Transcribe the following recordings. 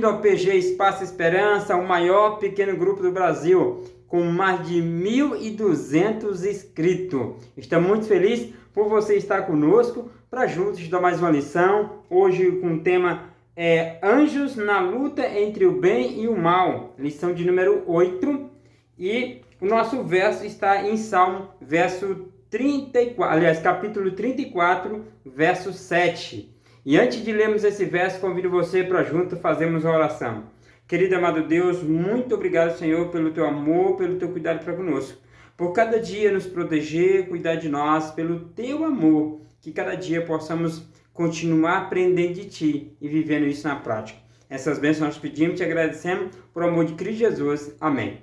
Bem-vindo ao PG Espaço Esperança, o maior pequeno grupo do Brasil, com mais de 1.200 inscritos. Estamos muito felizes por você estar conosco para juntos estudar mais uma lição. Hoje com o tema Anjos na luta entre o bem e o mal, lição de número 8. E o nosso verso está em Salmo, capítulo 34, verso 7. E antes de lermos esse verso, convido você para junto fazermos a oração. Querido amado Deus, muito obrigado, Senhor, pelo teu amor, pelo teu cuidado para conosco. Por cada dia nos proteger, cuidar de nós, pelo teu amor, que cada dia possamos continuar aprendendo de ti e vivendo isso na prática. Essas bênçãos nós pedimos e te agradecemos por amor de Cristo Jesus. Amém.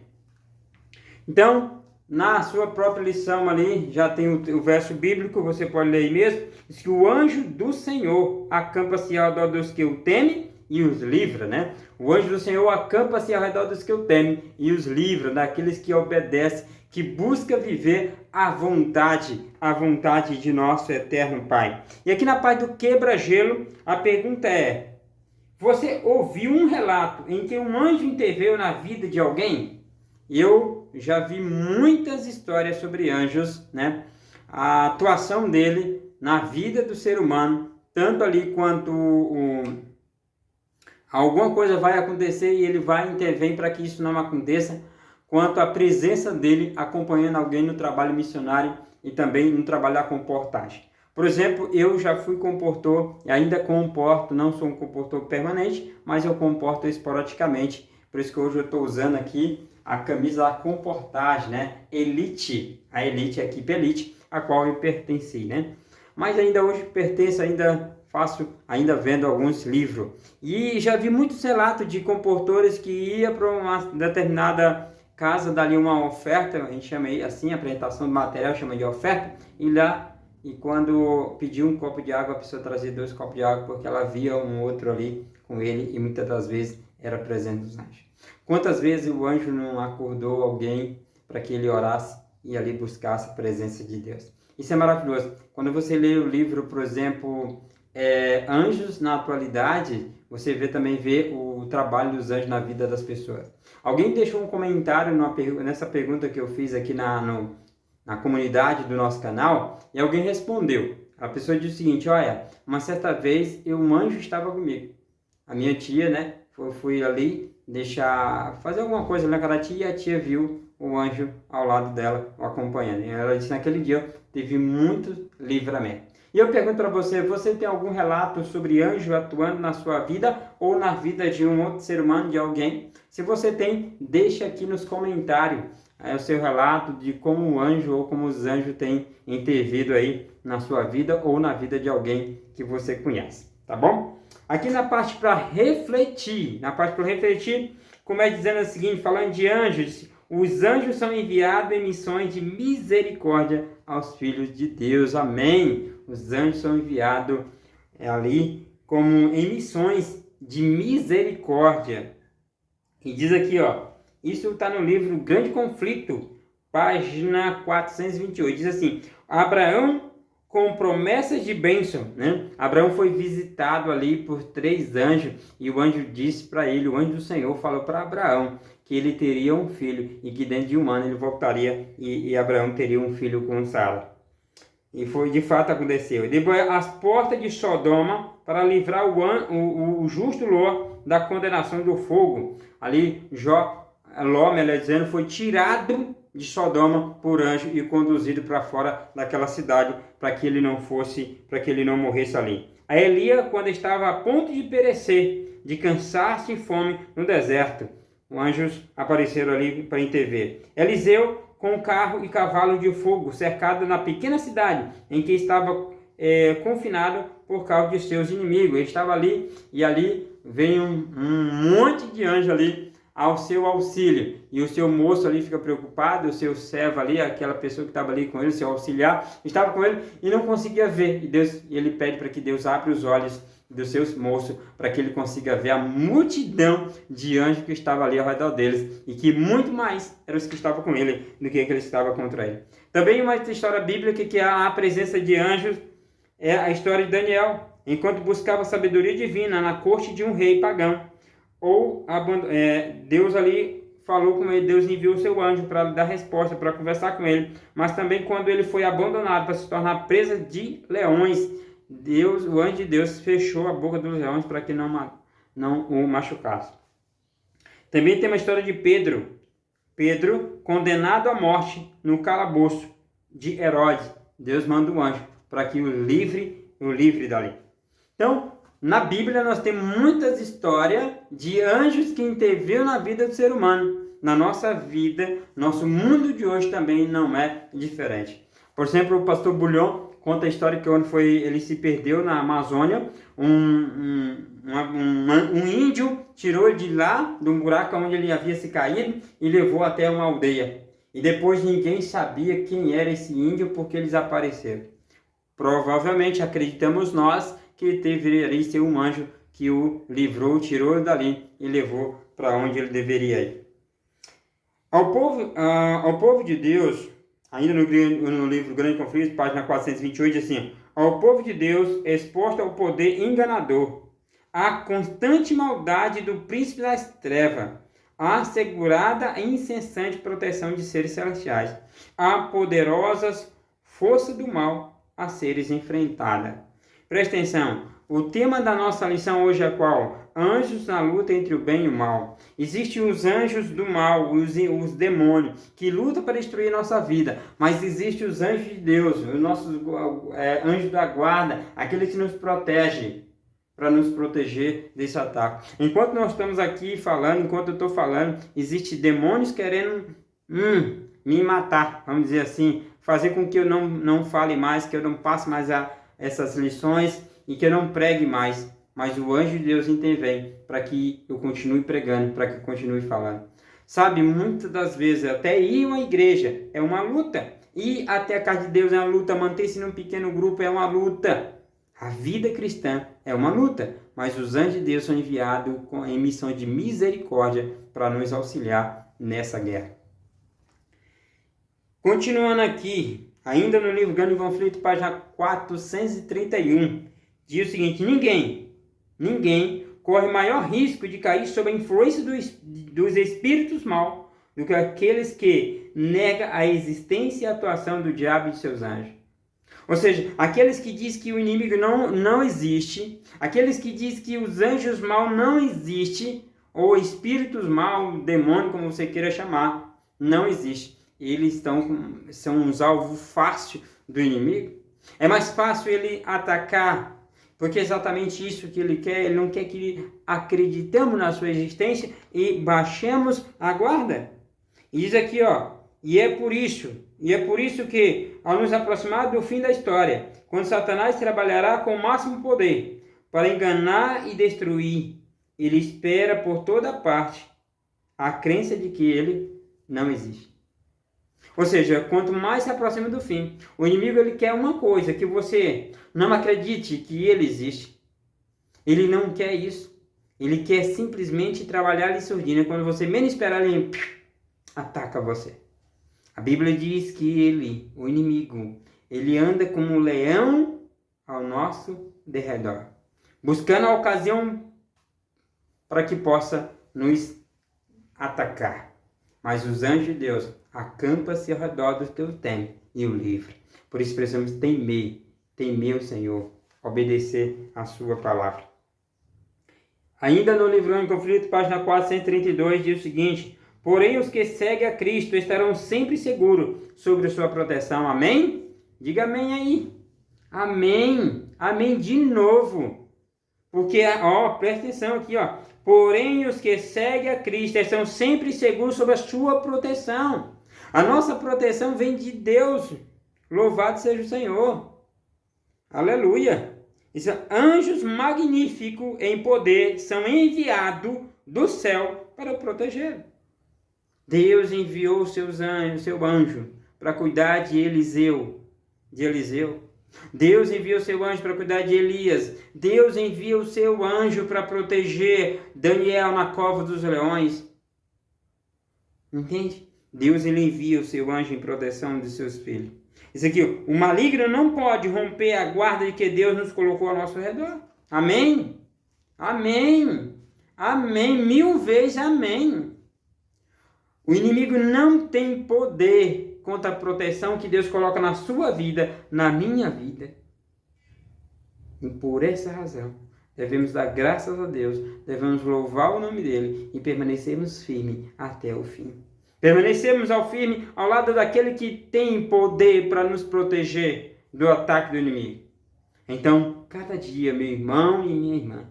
Então, na sua própria lição ali, já tem o verso bíblico, você pode ler aí mesmo. Diz que o anjo do Senhor acampa-se ao redor dos que o temem e os livra, né? O anjo do Senhor acampa-se ao redor dos que o temem e os livra, daqueles que obedecem, que busca viver a vontade de nosso eterno Pai. E aqui na parte do quebra-gelo, a pergunta é: você ouviu um relato em que um anjo interveio na vida de alguém? Eu já vi muitas histórias sobre anjos, né? A atuação dele na vida do ser humano, tanto ali quanto alguma coisa vai acontecer e ele vai intervir para que isso não aconteça, quanto a presença dele acompanhando alguém no trabalho missionário e também no trabalho da comportagem. Por exemplo, eu já fui comportor e ainda comporto, não sou um comportor permanente, mas eu comporto esporadicamente. Por isso que hoje eu estou usando aqui a camisa da comportagem, né? Elite, a Elite, a equipe Elite, a qual eu pertenci, né? Mas ainda hoje pertenço, ainda vendo alguns livros. E já vi muitos relatos de comportores que iam para uma determinada casa, dali uma oferta, a gente chama assim, apresentação do material, chama de oferta, e quando pediu um copo de água, a pessoa trazia 2 copos de água, porque ela via um outro ali com ele, e muitas das vezes era presente dos anjos. Quantas vezes o anjo não acordou alguém para que ele orasse e ali buscasse a presença de Deus? Isso é maravilhoso. Quando você lê o livro, por exemplo, Anjos na Atualidade, você também vê o trabalho dos anjos na vida das pessoas. Alguém deixou um comentário nessa pergunta que eu fiz aqui na comunidade do nosso canal, e alguém respondeu. A pessoa disse o seguinte: olha, uma certa vez um anjo estava comigo. A minha tia, né, fui ali fazer alguma coisa na casa da tia, e a tia viu o anjo ao lado dela, o acompanhando. E ela disse: naquele dia teve muito livramento. E eu pergunto para você: você tem algum relato sobre anjo atuando na sua vida ou na vida de um outro ser humano, de alguém? Se você tem, deixa aqui nos comentários o seu relato de como o anjo ou como os anjos têm intervido aí na sua vida ou na vida de alguém que você conhece, tá bom? Aqui na parte para refletir, como é dizendo o seguinte, falando de anjos: os anjos são enviados em missões de misericórdia aos filhos de Deus. Amém. Os anjos são enviados ali como em missões de misericórdia. E diz aqui, ó, isso está no livro Grande Conflito, página 428. Diz assim: Abraão com promessas de bênção, né? Abraão foi visitado ali por 3 anjos, e o anjo disse para ele, o anjo do Senhor falou para Abraão que ele teria um filho e que dentro de um ano ele voltaria e Abraão teria um filho com Sara. E foi, de fato aconteceu. E depois as portas de Sodoma para livrar o justo Ló da condenação do fogo. Ali Ló, melhor dizendo, foi tirado de Sodoma por anjo e conduzido para fora daquela cidade para que ele não morresse ali. A Elias, quando estava a ponto de perecer, de cansaço e fome no deserto, os anjos apareceram ali para intervir. Eliseu, com carro e cavalo de fogo, cercado na pequena cidade em que estava confinado por causa de seus inimigos. Ele estava ali e ali veio um monte de anjos ali ao seu auxílio, e o seu moço ali fica preocupado, o seu servo ali, aquela pessoa que estava ali com ele, seu auxiliar, estava com ele e não conseguia ver, e ele pede para que Deus abra os olhos dos seus moços, para que ele consiga ver a multidão de anjos que estava ali ao redor deles, e que muito mais eram os que estavam com ele, do que aqueles que estavam contra ele. Também uma história bíblica que a presença de anjos é a história de Daniel, enquanto buscava sabedoria divina na corte de um rei pagão. ou Deus ali falou com ele, Deus enviou o seu anjo para dar resposta, para conversar com ele, mas também quando ele foi abandonado para se tornar presa de leões, o anjo de Deus fechou a boca dos leões para que não o machucasse. Também tem uma história de Pedro condenado à morte no calabouço de Herodes. Deus manda um anjo para que o livre dali. Então, na Bíblia nós temos muitas histórias de anjos que interviram na vida do ser humano. Na nossa vida, nosso mundo de hoje também não é diferente. Por exemplo, o pastor Bulhon conta a história que quando ele se perdeu na Amazônia, um índio tirou ele de lá, de um buraco onde ele havia se caído, e levou até uma aldeia. E depois ninguém sabia quem era esse índio porque eles apareceram. Provavelmente acreditamos nós que deveria ser um anjo que o livrou, tirou dali e levou para onde ele deveria ir. Ao povo de Deus, ainda no livro Grande Conflito, página 428, diz assim: ao povo de Deus, exposto ao poder enganador, à constante maldade do príncipe das trevas, à assegurada e incessante proteção de seres celestiais, à poderosas forças do mal a seres enfrentada. Presta atenção, o tema da nossa lição hoje é qual? Anjos na luta entre o bem e o mal. Existem os anjos do mal, os demônios, que lutam para destruir nossa vida. Mas existem os anjos de Deus, os nossos anjos da guarda, aqueles que nos protegem, para nos proteger desse ataque. Enquanto nós estamos aqui falando, enquanto eu estou falando, existem demônios querendo me matar, vamos dizer assim, fazer com que eu não fale mais, que eu não passe mais essas lições e que eu não pregue mais. Mas o anjo de Deus intervém para que eu continue pregando, para que eu continue falando. Sabe, muitas das vezes até ir a uma igreja é uma luta. Ir até a casa de Deus é uma luta, manter-se num pequeno grupo é uma luta. A vida cristã é uma luta, mas os anjos de Deus são enviados em missão de misericórdia para nos auxiliar nessa guerra. Continuando aqui, ainda no livro Grande Conflito, página 431, diz o seguinte: ninguém corre maior risco de cair sob a influência dos espíritos maus do que aqueles que negam a existência e a atuação do diabo e de seus anjos. Ou seja, aqueles que dizem que o inimigo não existe, aqueles que dizem que os anjos maus não existem, ou espíritos maus, demônio, como você queira chamar, não existe. Eles são uns alvos fáceis do inimigo. É mais fácil ele atacar, porque é exatamente isso que ele quer. Ele não quer que acreditemos na sua existência e baixemos a guarda. E diz aqui, e é por isso que, ao nos aproximar do fim da história, quando Satanás trabalhará com o máximo poder para enganar e destruir, ele espera por toda parte a crença de que ele não existe. Ou seja, quanto mais se aproxima do fim, o inimigo ele quer uma coisa, que você não acredite que ele existe. Ele não quer isso. Ele quer simplesmente trabalhar lhe surdina. Quando você menos esperar, ele ataca você. A Bíblia diz que o inimigo, ele anda como um leão ao nosso derredor, buscando a ocasião para que possa nos atacar. Mas os anjos de Deus acampam-se ao redor do teu templo e o livre. Por isso precisamos temer o Senhor, obedecer a sua palavra. Ainda no livro Grande Conflito, página 432, diz o seguinte: porém os que seguem a Cristo estarão sempre seguros sobre a sua proteção. Amém? Diga amém aí. Amém. Amém de novo. Porque, presta atenção aqui, porém os que seguem a Cristo estão sempre seguros sob a sua proteção. A nossa proteção vem de Deus. Louvado seja o Senhor. Aleluia. Isso, anjos magníficos em poder são enviados do céu para proteger. Deus enviou seu anjo para cuidar de Eliseu. Deus enviou seu anjo para cuidar de Elias. Deus envia o seu anjo para proteger Daniel na cova dos leões. Entende? Deus ele envia o seu anjo em proteção de seus filhos. Isso aqui, o maligno não pode romper a guarda de que Deus nos colocou ao nosso redor. Amém? Amém? Amém. 1000 vezes amém. O inimigo não tem poder contra a proteção que Deus coloca na sua vida, na minha vida. E por essa razão, devemos dar graças a Deus, devemos louvar o nome dele e permanecermos firmes até o fim. Permanecermos ao firme ao lado daquele que tem poder para nos proteger do ataque do inimigo. Então, cada dia, meu irmão e minha irmã,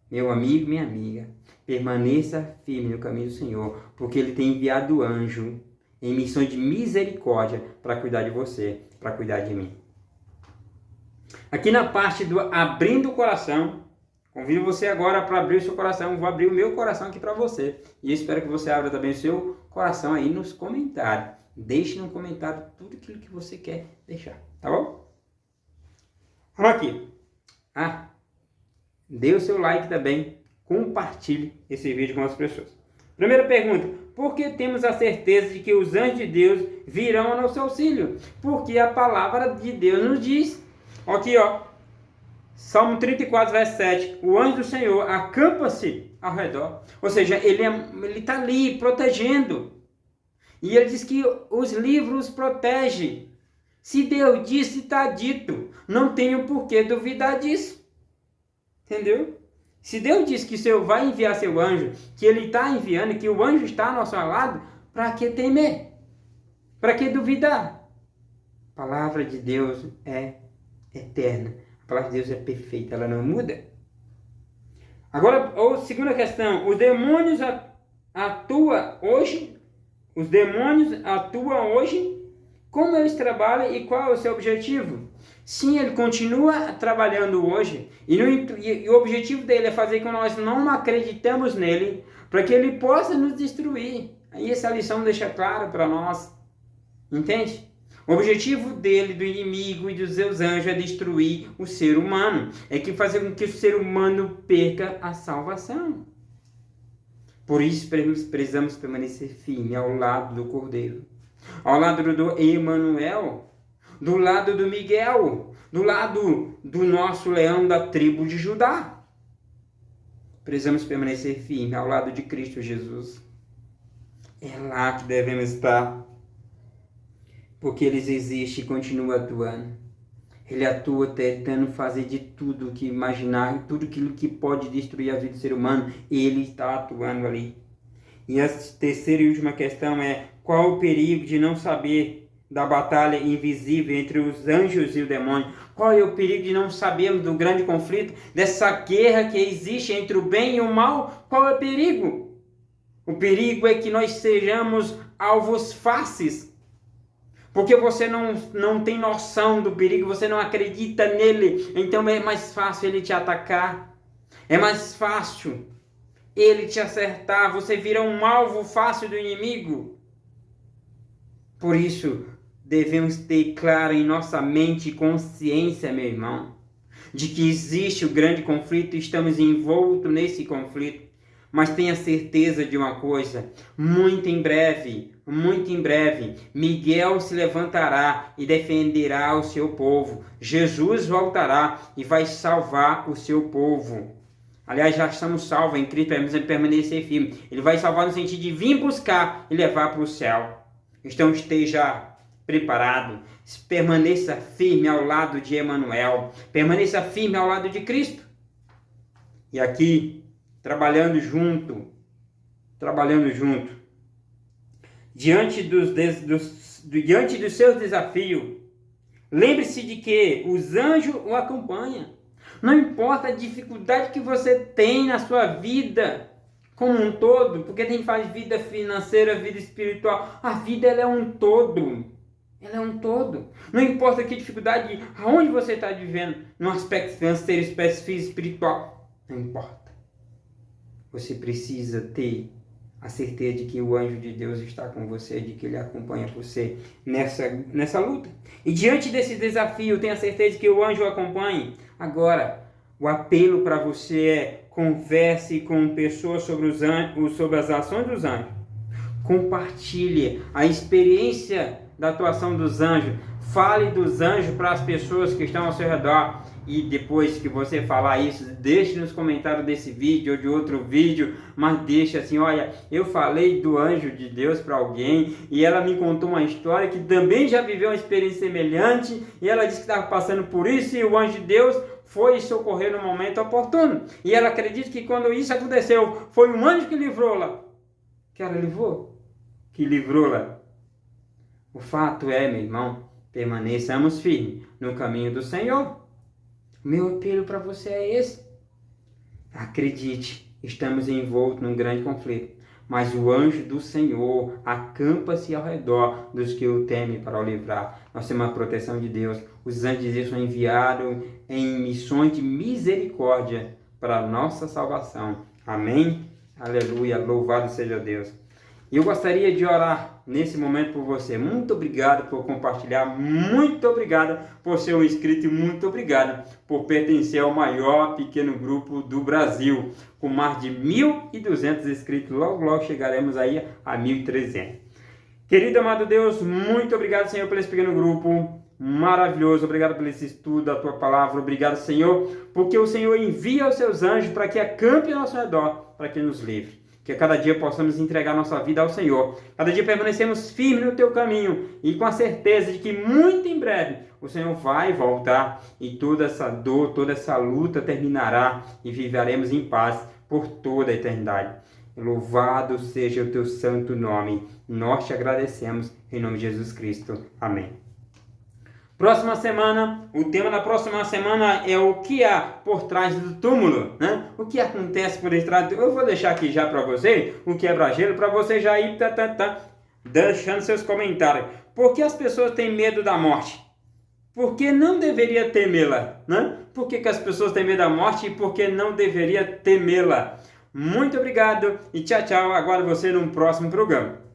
meu amigo, minha amiga, permaneça firme no caminho do Senhor, porque Ele tem enviado anjo em missão de misericórdia para cuidar de você, para cuidar de mim. Aqui na parte do abrindo o coração, convido você agora para abrir o seu coração. Vou abrir o meu coração aqui para você. E eu espero que você abra também o seu coração aí nos comentários. Deixe no comentário tudo aquilo que você quer deixar, tá bom? Vamos aqui. Dê o seu like também. Compartilhe esse vídeo com as pessoas. Primeira pergunta: por que temos a certeza de que os anjos de Deus virão ao nosso auxílio? Porque a palavra de Deus nos diz. Aqui, ó. Salmo 34, verso 7. O anjo do Senhor acampa-se ao redor. Ou seja, ele está ali protegendo. E ele diz que os livros protegem. Se Deus disse, está dito. Não tenho por que duvidar disso. Entendeu? Se Deus diz que o Senhor vai enviar seu anjo, que Ele está enviando, que o anjo está ao nosso lado, para que temer? Para que duvidar? A palavra de Deus é eterna. A palavra de Deus é perfeita, ela não muda. Agora, a segunda questão. Os demônios atuam hoje? Os demônios atuam hoje? Como eles trabalham e qual é o seu objetivo? Sim, ele continua trabalhando hoje e o objetivo dele é fazer com que nós não acreditamos nele para que ele possa nos destruir. Aí essa lição deixa claro para nós. Entende? O objetivo dele, do inimigo e dos seus anjos é destruir o ser humano. É que fazer com que o ser humano perca a salvação. Por isso precisamos permanecer firme ao lado do Cordeiro. Ao lado do Emanuel, do lado do Miguel, do lado do nosso leão da tribo de Judá. Precisamos permanecer firme ao lado de Cristo Jesus. É lá que devemos estar, porque Ele existe e continua atuando. Ele atua tentando fazer de tudo que imaginar, tudo aquilo que pode destruir a vida do ser humano, Ele está atuando ali. E a terceira e última questão é: qual o perigo de não saber da batalha invisível entre os anjos e o demônio? Qual é o perigo de não sabermos do grande conflito, dessa guerra que existe entre o bem e o mal? Qual é o perigo? O perigo é que nós sejamos alvos fáceis. Porque você não tem noção do perigo, você não acredita nele. Então é mais fácil ele te atacar. É mais fácil ele te acertar, você vira um alvo fácil do inimigo. Por isso, devemos ter claro em nossa mente e consciência, meu irmão, de que existe o grande conflito e estamos envoltos nesse conflito. Mas tenha certeza de uma coisa: muito em breve, Miguel se levantará e defenderá o seu povo. Jesus voltará e vai salvar o seu povo. Aliás, já estamos salvos em Cristo, precisamos permanecer firme. Ele vai salvar no sentido de vir buscar e levar para o céu. Então esteja preparado, permaneça firme ao lado de Emanuel, permaneça firme ao lado de Cristo. E aqui, trabalhando junto, diante dos seus desafios, lembre-se de que os anjos o acompanham. Não importa a dificuldade que você tem na sua vida como um todo, porque tem que falar de vida financeira, vida espiritual. A vida ela é um todo. Ela é um todo. Não importa que dificuldade, aonde você está vivendo, no aspecto financeiro, aspecto físico, espiritual. Não importa. Você precisa ter a certeza de que o anjo de Deus está com você, de que ele acompanha você nessa luta. E diante desse desafio, tenha certeza de que o anjo o acompanha. Agora, o apelo para você é: converse com pessoas sobre as ações dos anjos. Compartilhe a experiência da atuação dos anjos. Fale dos anjos para as pessoas que estão ao seu redor. e depois que você falar isso, deixe nos comentários desse vídeo ou de outro vídeo, mas deixe assim, olha, eu falei do anjo de Deus para alguém e ela me contou uma história que também já viveu uma experiência semelhante e ela disse que estava passando por isso e o anjo de Deus foi socorrer no momento oportuno. E ela acredita que quando isso aconteceu, foi um anjo que livrou-la. Que ela livrou? Que livrou-la. O fato é, meu irmão, permaneçamos firmes no caminho do Senhor. Meu apelo para você é esse. Acredite, estamos envoltos num grande conflito, mas o anjo do Senhor acampa-se ao redor dos que o temem para o livrar. Nós temos a proteção de Deus. Os anjos de Deus são enviados em missões de misericórdia para a nossa salvação. Amém? Aleluia, louvado seja Deus. Eu gostaria de orar nesse momento por você. Muito obrigado por compartilhar, muito obrigado por ser um inscrito e muito obrigado por pertencer ao maior pequeno grupo do Brasil, com mais de 1.200 inscritos. Logo, logo chegaremos aí a 1.300. Querido amado Deus, muito obrigado, Senhor, por esse pequeno grupo maravilhoso. Obrigado por esse estudo da Tua Palavra. Obrigado, Senhor, porque o Senhor envia os Seus anjos para que acampem ao nosso redor, para que nos livre. Que a cada dia possamos entregar nossa vida ao Senhor. Cada dia permanecemos firmes no Teu caminho e com a certeza de que muito em breve o Senhor vai voltar e toda essa dor, toda essa luta terminará e viveremos em paz por toda a eternidade. Louvado seja o Teu santo nome. Nós te agradecemos em nome de Jesus Cristo. Amém. Próxima semana, o tema da próxima semana é o que há por trás do túmulo, né? O que acontece por trás do túmulo. Eu vou deixar aqui já para você um quebra-gelo, para você já ir deixando seus comentários. Por que as pessoas têm medo da morte? Por que não deveria temê-la, né? Por que as pessoas têm medo da morte e por que não deveria temê-la? Muito obrigado e tchau, tchau. Aguardo você num próximo programa.